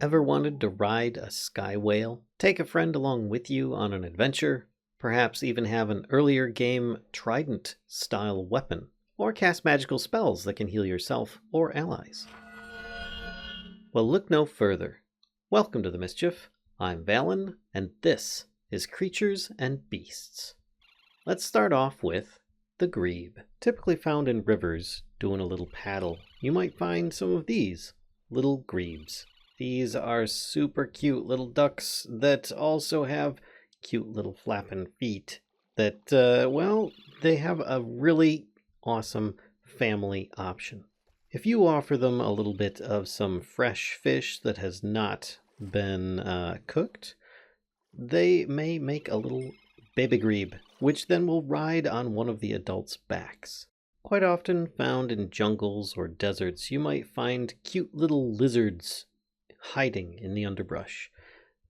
Ever wanted to ride a sky whale? Take a friend along with you on an adventure? Perhaps even have an earlier game trident-style weapon? Or cast magical spells that can heal yourself or allies? Well, look no further. Welcome to the Mischief. I'm Valen, and this is Creatures and Beasts. Let's start off with the Griebe. Typically found in rivers doing a little paddle, you might find some of these little Griebes. These are super cute little ducks that also have cute little flapping feet that, well, they have a really awesome family option. If you offer them a little bit of some fresh fish that has not been cooked, they may make a little baby Griebe, which then will ride on one of the adults' backs. Quite often found in jungles or deserts, you might find cute little lizards hiding in the underbrush.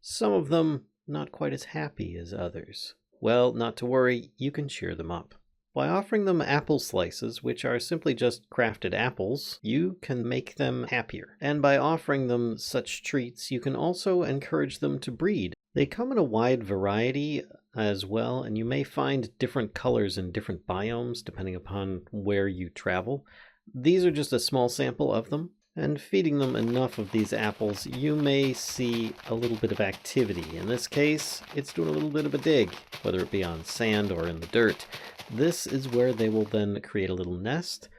Some of them not quite as happy as others. Well, not to worry, you can cheer them up. By offering them apple slices, which are simply just crafted apples, you can make them happier. And by offering them such treats, you can also encourage them to breed. They come in a wide variety as well, and you may find different colors in different biomes depending upon where you travel. These are just a small sample of them. And feeding them enough of these apples, you may see a little bit of activity. In this case, it's doing a little bit of a dig, whether it be on sand or in the dirt. This is where they will then create a little nest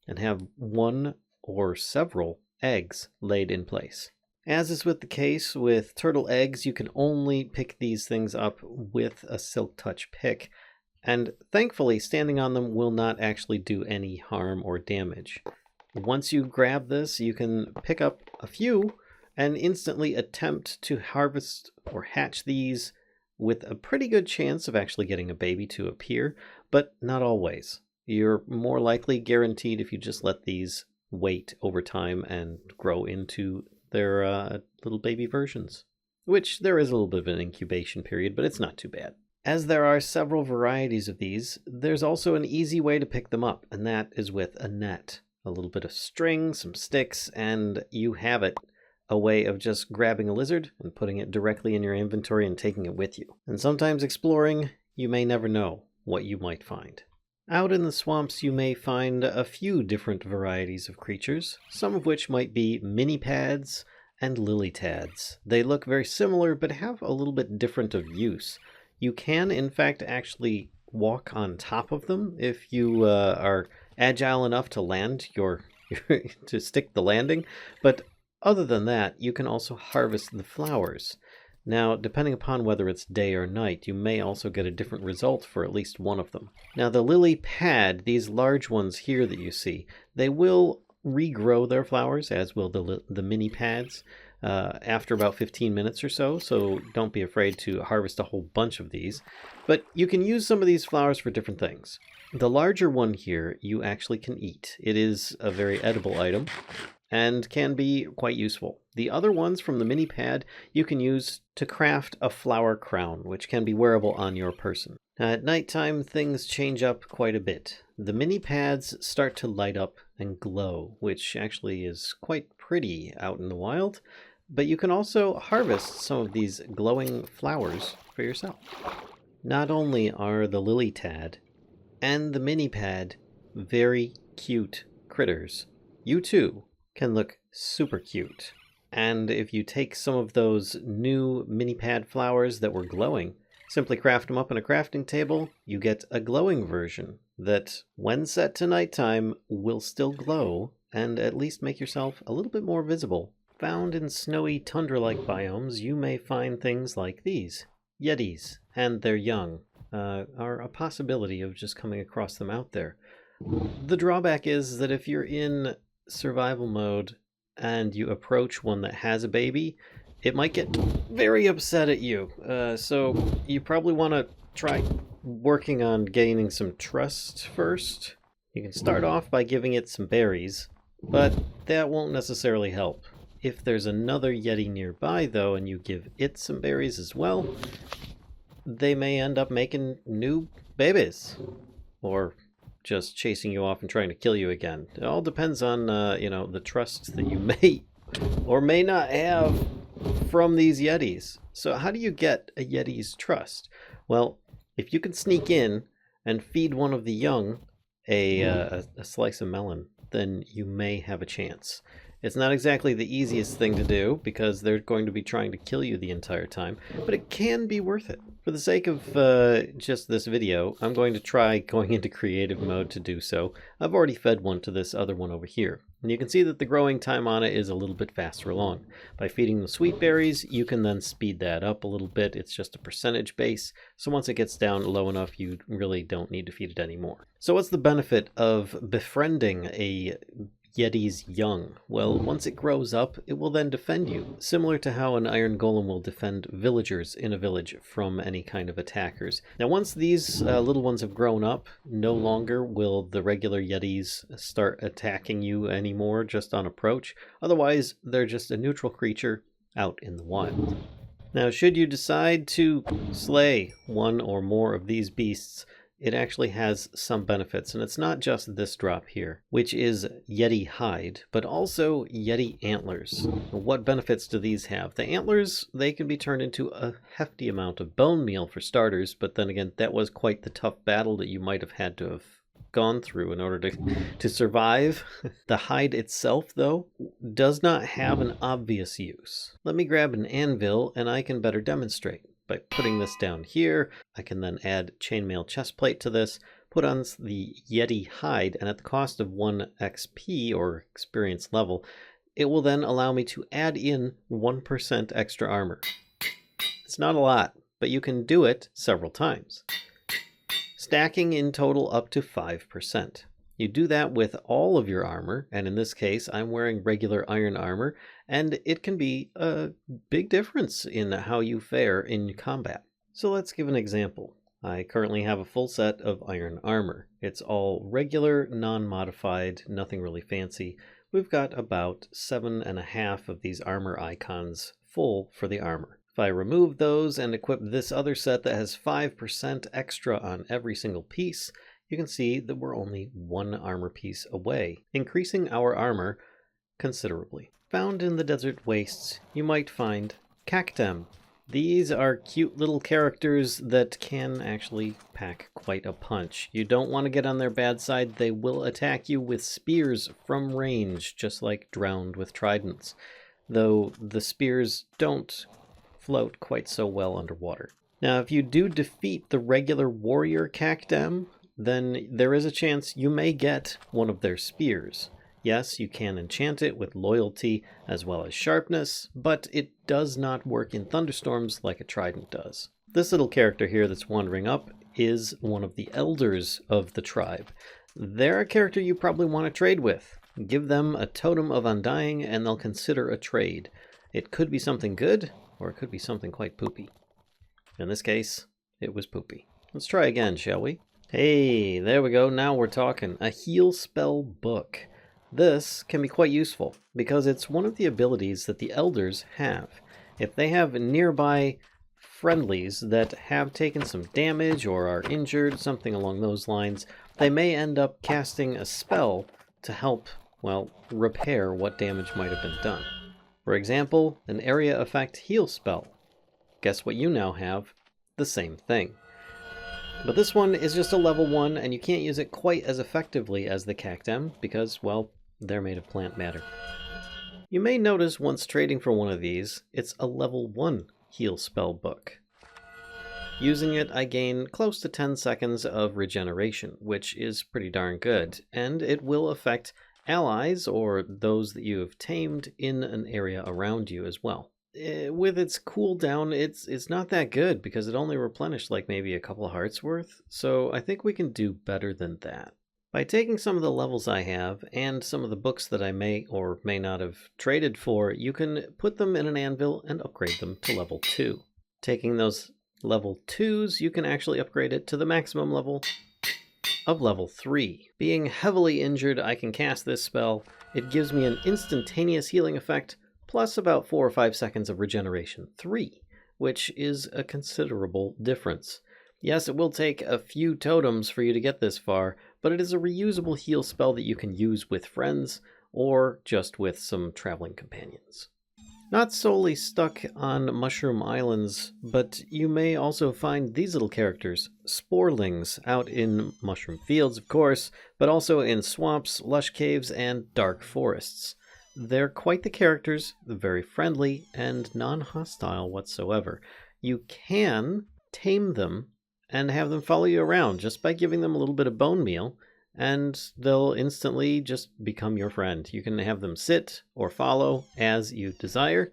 and have one or several eggs laid in place. As is with the case with turtle eggs, you can only pick these things up with a Silk Touch pick. And thankfully, standing on them will not actually do any harm or damage. Once you grab this, you can pick up a few and instantly attempt to harvest or hatch these with a pretty good chance of actually getting a baby to appear, but not always. You're more likely guaranteed if you just let these wait over time and grow into their little baby versions, which there is a little bit of an incubation period, but it's not too bad. As there are several varieties of these, there's also an easy way to pick them up, and that is with a net. A little bit of string, some sticks, and you have it. A way of just grabbing a lizard and putting it directly in your inventory and taking it with you. And sometimes exploring, you may never know what you might find. Out in the swamps, you may find a few different varieties of creatures, some of which might be Minipads and Lilytads. They look very similar, but have a little bit different of use. You can, in fact, actually walk on top of them if you are agile enough to land to stick the landing, but other than that, you can also harvest the flowers. Now, depending upon whether it's day or night, you may also get a different result for at least one of them. Now, the lily pad, these large ones here that you see, they will regrow their flowers, as will the mini pads, after about 15 minutes or so, so don't be afraid to harvest a whole bunch of these. But you can use some of these flowers for different things. The larger one here, you actually can eat. It is a very edible item and can be quite useful. The other ones from the mini pad you can use to craft a flower crown, which can be wearable on your person. At nighttime, things change up quite a bit. The mini pads start to light up and glow, which actually is quite pretty out in the wild, but you can also harvest some of these glowing flowers for yourself. Not only are the Lilytad and the Minipad very cute critters, you too can look super cute. And if you take some of those new Minipad flowers that were glowing, simply craft them up on a crafting table, you get a glowing version that, when set to nighttime, will still glow and at least make yourself a little bit more visible. Found in snowy tundra-like biomes, you may find things like these. Yetis and their young are a possibility of just coming across them out there. The drawback is that if you're in survival mode and you approach one that has a baby, it might get very upset at you. So you probably want to try working on gaining some trust first. You can start off by giving it some berries, but that won't necessarily help. If there's another Yeti nearby, though, and you give it some berries as well, they may end up making new babies. Or just chasing you off and trying to kill you again. It all depends on, the trust that you may or may not have from these Yetis. So how do you get a Yeti's trust? Well, if you can sneak in and feed one of the young a slice of melon, then you may have a chance. It's not exactly the easiest thing to do because they're going to be trying to kill you the entire time, but it can be worth it. For the sake of just this video, I'm going to try going into creative mode to do so. I've already fed one to this other one over here, and you can see that the growing time on it is a little bit faster along. By feeding the sweet berries, you can then speed that up a little bit. It's just a percentage base, so once it gets down low enough, you really don't need to feed it anymore. So what's the benefit of befriending a Yeti's young? Well, once it grows up, it will then defend you, similar to how an iron golem will defend villagers in a village from any kind of attackers. Now, once these little ones have grown up, no longer will the regular Yetis start attacking you anymore just on approach. Otherwise, they're just a neutral creature out in the wild. Now, should you decide to slay one or more of these beasts, it actually has some benefits, and it's not just this drop here, which is Yeti hide, but also Yeti antlers. What benefits do these have? The antlers, they can be turned into a hefty amount of bone meal for starters, but then again, that was quite the tough battle that you might have had to have gone through in order to survive. The hide itself, though, does not have an obvious use. Let me grab an anvil, and I can better demonstrate. By putting this down here, I can then add chainmail chestplate to this, put on the Yeti hide, and at the cost of 1 XP or experience level, it will then allow me to add in 1% extra armor. It's not a lot, but you can do it several times, stacking in total up to 5%. You do that with all of your armor, and in this case, I'm wearing regular iron armor, and it can be a big difference in how you fare in combat. So let's give an example. I currently have a full set of iron armor. It's all regular, non-modified, nothing really fancy. We've got about 7.5 of these armor icons full for the armor. If I remove those and equip this other set that has 5% extra on every single piece, you can see that we're only 1 armor piece away, increasing our armor considerably. Found in the desert wastes, you might find Cactem. These are cute little characters that can actually pack quite a punch. You don't want to get on their bad side. They will attack you with spears from range, just like drowned with tridents, though the spears don't float quite so well underwater. Now, if you do defeat the regular warrior Cactem, then there is a chance you may get one of their spears. Yes, you can enchant it with loyalty as well as sharpness, but it does not work in thunderstorms like a trident does. This little character here that's wandering up is one of the elders of the tribe. They're a character you probably want to trade with. Give them a totem of undying and they'll consider a trade. It could be something good, or it could be something quite poopy. In this case, it was poopy. Let's try again, shall we? Hey, there we go. Now we're talking. A heal spell book. This can be quite useful because it's one of the abilities that the elders have. If they have nearby friendlies that have taken some damage or are injured, something along those lines, they may end up casting a spell to help, well, repair what damage might have been done. For example, an area effect heal spell. Guess what you now have? The same thing. But this one is just a level 1, and you can't use it quite as effectively as the Cactem because, well, they're made of plant matter. You may notice once trading for one of these, it's a level 1 heal spell book. Using it, I gain close to 10 seconds of regeneration, which is pretty darn good, and it will affect allies or those that you have tamed in an area around you as well. With its cooldown, it's not that good because it only replenished like maybe a couple of hearts worth, so I think we can do better than that. By taking some of the levels I have and some of the books that I may or may not have traded for, you can put them in an anvil and upgrade them to level 2. Taking those level 2s, you can actually upgrade it to the maximum level of level 3. Being heavily injured, I can cast this spell. It gives me an instantaneous healing effect plus about 4 or 5 seconds of regeneration 3, which is a considerable difference. Yes, it will take a few totems for you to get this far, but it is a reusable heal spell that you can use with friends or just with some traveling companions. Not solely stuck on mushroom islands, but you may also find these little characters, Sporelings, out in mushroom fields, of course, but also in swamps, lush caves, and dark forests. They're quite the characters, very friendly, and non-hostile whatsoever. You can tame them and have them follow you around just by giving them a little bit of bone meal, and they'll instantly just become your friend. You can have them sit or follow as you desire,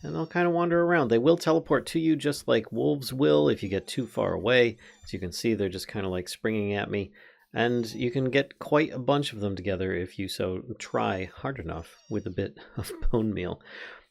and they'll kind of wander around. They will teleport to you just like wolves will if you get too far away. As you can see, they're just kind of like springing at me. And you can get quite a bunch of them together if you so try hard enough with a bit of bone meal.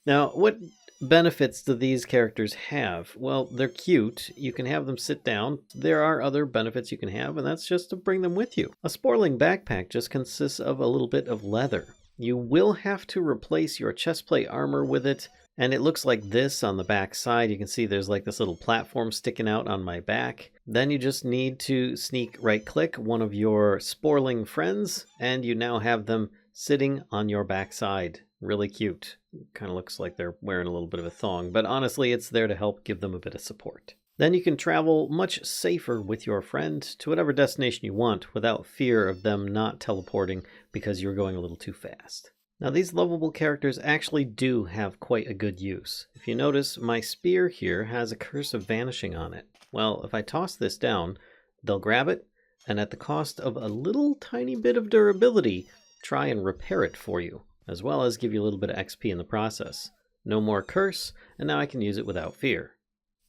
Now, what benefits do these characters have? Well, they're cute. You can have them sit down. There are other benefits you can have, and that's just to bring them with you. A Sporeling backpack just consists of a little bit of leather. You will have to replace your chestplate armor with it, and it looks like this on the back side. You can see there's like this little platform sticking out on my back. Then you just need to sneak right-click one of your Sporeling friends, and you now have them sitting on your backside. Really cute. Kind of looks like they're wearing a little bit of a thong, but honestly, it's there to help give them a bit of support. Then you can travel much safer with your friend to whatever destination you want without fear of them not teleporting because you're going a little too fast. Now, these lovable characters actually do have quite a good use. If you notice, my spear here has a curse of vanishing on it. Well, if I toss this down, they'll grab it, and at the cost of a little tiny bit of durability, try and repair it for you, as well as give you a little bit of XP in the process. No more curse, and now I can use it without fear.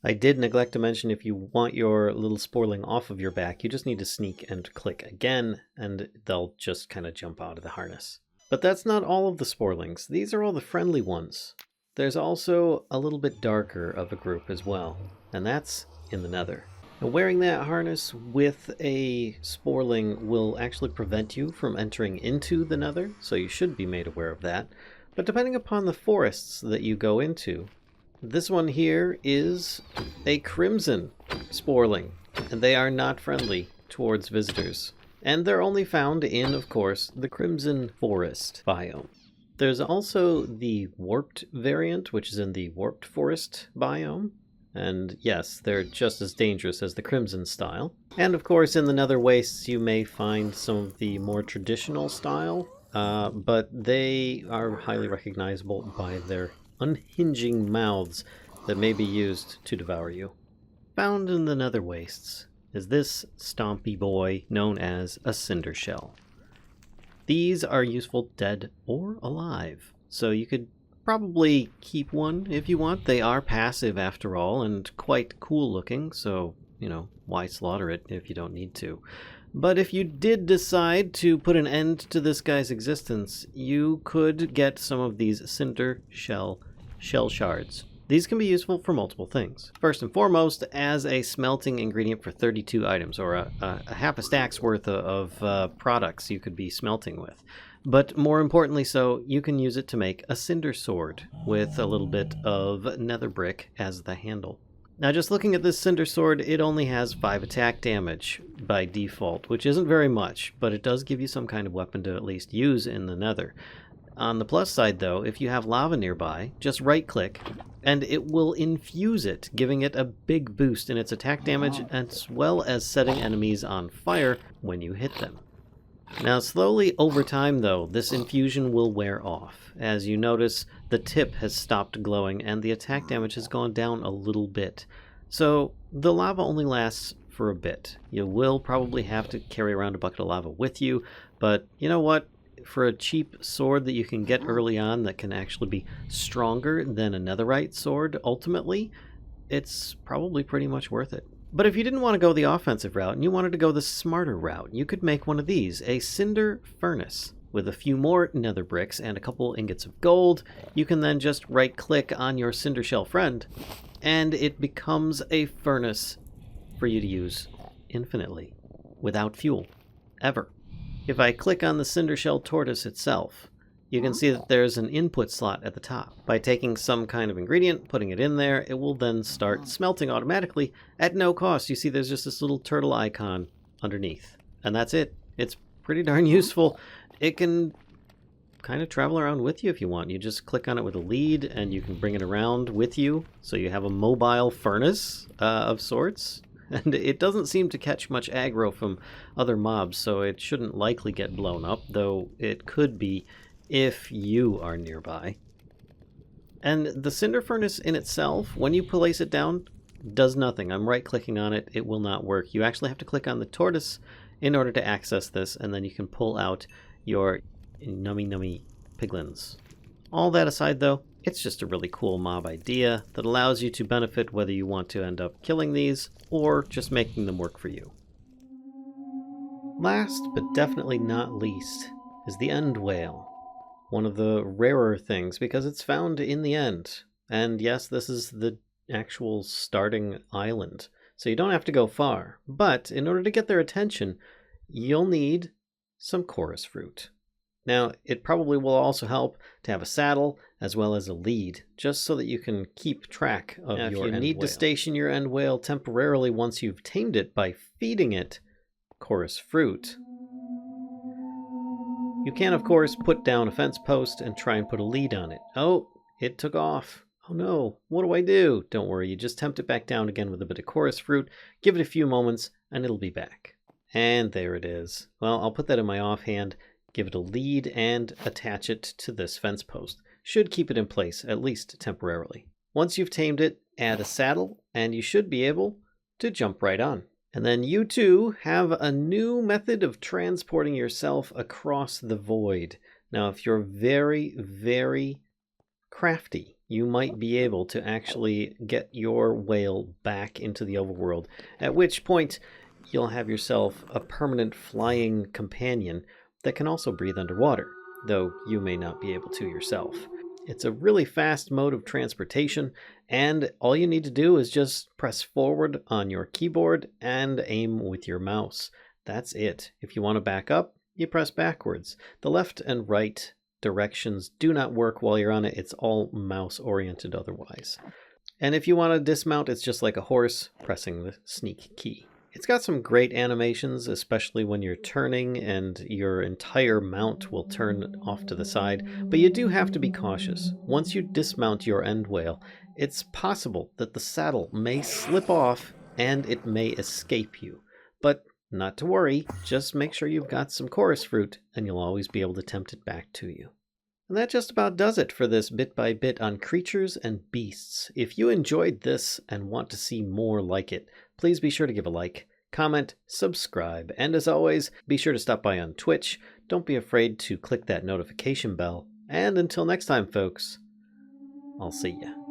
I did neglect to mention if you want your little Sporeling off of your back, you just need to sneak and click again, and they'll just kind of jump out of the harness. But that's not all of the Sporelings. These are all the friendly ones. There's also a little bit darker of a group as well, and that's in the Nether. Now, wearing that harness with a Sporeling will actually prevent you from entering into the Nether, so you should be made aware of that. But depending upon the forests that you go into, this one here is a Crimson Sporeling, and they are not friendly towards visitors. And they're only found in, of course, the Crimson Forest biome. There's also the Warped variant, which is in the Warped Forest biome. And yes, they're just as dangerous as the Crimson style. And of course, in the Nether Wastes, you may find some of the more traditional style, but they are highly recognizable by their unhinging mouths that may be used to devour you. Found in the Nether Wastes is this stompy boy known as a Cindershell. These are useful dead or alive, so you could probably keep one if you want. They are passive after all, and quite cool looking, so, why slaughter it if you don't need to? But if you did decide to put an end to this guy's existence, you could get some of these Cindershell shell shards. These can be useful for multiple things. First and foremost, as a smelting ingredient for 32 items, or a half a stack's worth of products you could be smelting with. But more importantly so, you can use it to make a cinder sword with a little bit of nether brick as the handle. Now, just looking at this cinder sword, it only has 5 attack damage by default, which isn't very much, but it does give you some kind of weapon to at least use in the nether. On the plus side, though, if you have lava nearby, just right-click, and it will infuse it, giving it a big boost in its attack damage, as well as setting enemies on fire when you hit them. Now, slowly over time, though, this infusion will wear off. As you notice, the tip has stopped glowing, and the attack damage has gone down a little bit. So, the lava only lasts for a bit. You will probably have to carry around a bucket of lava with you, but you know what? For a cheap sword that you can get early on that can actually be stronger than a netherite sword, ultimately, it's probably pretty much worth it. But if you didn't want to go the offensive route and you wanted to go the smarter route, you could make one of these, a cinder furnace. With a few more nether bricks and a couple ingots of gold, you can then just right-click on your Cindershell friend, and it becomes a furnace for you to use infinitely, without fuel, ever. If I click on the Cindershell tortoise itself, you can see that there's an input slot at the top. By taking some kind of ingredient, putting it in there, it will then start smelting automatically at no cost. You see there's just this little turtle icon underneath, and that's it. It's pretty darn useful. It can kind of travel around with you if you want. You just click on it with a lead and you can bring it around with you. So you have a mobile furnace of sorts. And it doesn't seem to catch much aggro from other mobs, so it shouldn't likely get blown up, though it could be if you are nearby. And the cinder furnace in itself, when you place it down, does nothing. I'm right-clicking on it. It will not work. You actually have to click on the tortoise in order to access this, and then you can pull out your nummy piglins. All that aside, though, it's just a really cool mob idea that allows you to benefit whether you want to end up killing these or just making them work for you. Last, but definitely not least, is the end whale. One of the rarer things because it's found in the end. And yes, this is the actual starting island, so you don't have to go far. But in order to get their attention, you'll need some chorus fruit. Now, it probably will also help to have a saddle as well as a lead, just so that you can keep track of your end whale. If you need to station your end whale temporarily once you've tamed it by feeding it chorus fruit, you can, of course, put down a fence post and try and put a lead on it. Oh, it took off. Oh no, what do I do? Don't worry, you just tempt it back down again with a bit of chorus fruit, give it a few moments, and it'll be back. And there it is. Well, I'll put that in my offhand, give it a lead, and attach it to this fence post. Should keep it in place, at least temporarily. Once you've tamed it, add a saddle, and you should be able to jump right on. And then you too have a new method of transporting yourself across the void. Now, if you're very, very crafty, you might be able to actually get your whale back into the overworld, at which point you'll have yourself a permanent flying companion that can also breathe underwater, though you may not be able to yourself. It's a really fast mode of transportation, and all you need to do is just press forward on your keyboard and aim with your mouse. That's it. If you want to back up, you press backwards. The left and right directions do not work while you're on it. It's all mouse oriented otherwise. And if you want to dismount, it's just like a horse pressing the sneak key. It's got some great animations, especially when you're turning and your entire mount will turn off to the side, but you do have to be cautious. Once you dismount your end whale, it's possible that the saddle may slip off and it may escape you. But not to worry, just make sure you've got some chorus fruit and you'll always be able to tempt it back to you. And that just about does it for this bit by bit on creatures and beasts. If you enjoyed this and want to see more like it, please be sure to give a like, comment, subscribe, and as always, be sure to stop by on Twitch. Don't be afraid to click that notification bell. And until next time, folks, I'll see ya.